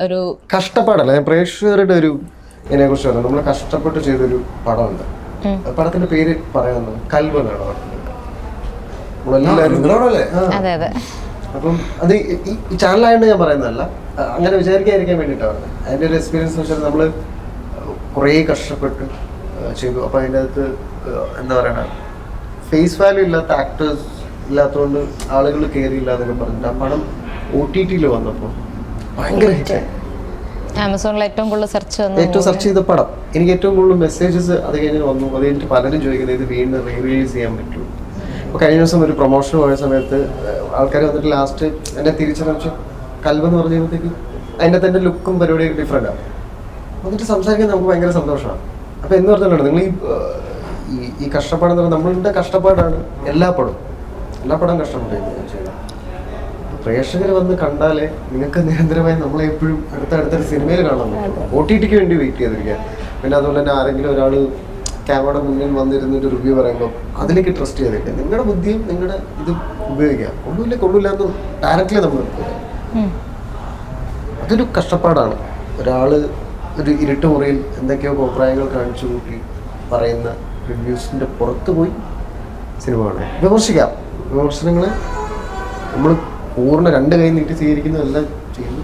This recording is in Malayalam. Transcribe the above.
ഒരു കഷ്ടപ്പാടല്ല, ഞാൻ പ്രേക്ഷകരുടെ ഒരു ഇതിനെ കുറിച്ച് പറഞ്ഞു. നമ്മൾ കഷ്ടപ്പെട്ട് ചെയ്തൊരു പടമുണ്ട്. പടത്തിന്റെ പേര് പറയാനുള്ളത് കൽവനാണ്. നിങ്ങളോടല്ലേ? അതെ അതെ. അപ്പം അത് ഈ ചാനലായതുകൊണ്ട് ഞാൻ പറയുന്നതല്ല, അങ്ങനെ വിചാരിക്കാതിരിക്കാൻ വേണ്ടിയിട്ടാണ്. അതിൻ്റെ ഒരു എക്സ്പീരിയൻസ് എന്ന് വെച്ചാൽ നമ്മൾ കുറേ കഷ്ടപ്പെട്ട് ചെയ്തു. അപ്പം അതിൻ്റെ അകത്ത് എന്താ പറയണ, ഫേസ് വാല്യൂ ഇല്ലാത്ത ആക്ടേഴ്സ് ഇല്ലാത്തതുകൊണ്ട് ആളുകൾ കയറിയില്ല എന്നൊക്കെ പറഞ്ഞിട്ട് ആ പടം OTT-ൽ വന്നപ്പോൾ ഭയങ്കര ഹിറ്റായി. ആമസോണിൽ ഏറ്റവും കൂടുതൽ സെർച്ച് ചെയ്ത പടം. എനിക്ക് ഏറ്റവും കൂടുതൽ മെസ്സേജസ് അത് കഴിഞ്ഞ് വന്നു. അത് കഴിഞ്ഞിട്ട് പലരും ചോദിക്കുന്നത് ഇത് വീണ്ടും റിലീസ് ചെയ്യാൻ പറ്റുമോ. അപ്പോൾ കഴിഞ്ഞ ദിവസം ഒരു പ്രൊമോഷൻ പോയ സമയത്ത് ആൾക്കാർ വന്നിട്ട് ലാസ്റ്റ് എന്നെ തിരിച്ചറിയിച്ചു കൽവെന്ന് പറഞ്ഞപ്പോഴത്തേക്ക് അതിൻ്റെ തന്നെ ലുക്കും പരിപാടിയൊക്കെ ഡിഫറെൻ്റ് ആണ്. എന്നിട്ട് സംസാരിക്കാൻ നമുക്ക് ഭയങ്കര സന്തോഷമാണ്. അപ്പോൾ എന്ന് പറഞ്ഞാലാണ് നിങ്ങൾ ഈ കഷ്ടപ്പാടെന്ന് പറഞ്ഞാൽ നമ്മളുടെ കഷ്ടപ്പാടാണ് എല്ലാ പടവും കഷ്ടപ്പെട്ട് ചെയ്യുന്നത്. പ്രേക്ഷകർ വന്ന് കണ്ടാലേ നിങ്ങൾക്ക് നിരന്തരമായി നമ്മളെ എപ്പോഴും അടുത്തടുത്തൊരു സിനിമയിൽ കാണാൻ പറ്റും. OTT-ക്ക് വേണ്ടി വെയിറ്റ് ചെയ്തിരിക്കുക. പിന്നെ അതുപോലെ തന്നെ ആരെങ്കിലും ഒരാൾ ക്യാമറയുടെ മുന്നിൽ വന്നിരുന്നൊരു റിവ്യൂ പറയുമ്പോൾ അതിലേക്ക് ട്രസ്റ്റ് ചെയ്തിട്ട് നിങ്ങളുടെ ബുദ്ധിയും നിങ്ങളുടെ ഇത് ഉപയോഗിക്കുക. കൊള്ളില്ല എന്ന് ഡയറക്റ്റ്ലി നമ്മൾ അതൊരു കഷ്ടപ്പാടാണ്. ഒരാൾ ഒരു ഇരുട്ട് മുറിയിൽ എന്തൊക്കെയോ അഭിപ്രായങ്ങൾ കാണിച്ചു കൂട്ടി പറയുന്ന റിവ്യൂസിൻ്റെ പുറത്ത് പോയി സിനിമ കാണുക. വിമർശിക്കാം. വിമർശനങ്ങളെ നമ്മൾ പൂർണ്ണ 2 കൈ നീട്ടി സ്വീകരിക്കുന്നതെല്ലാം ചെയ്യുന്നു.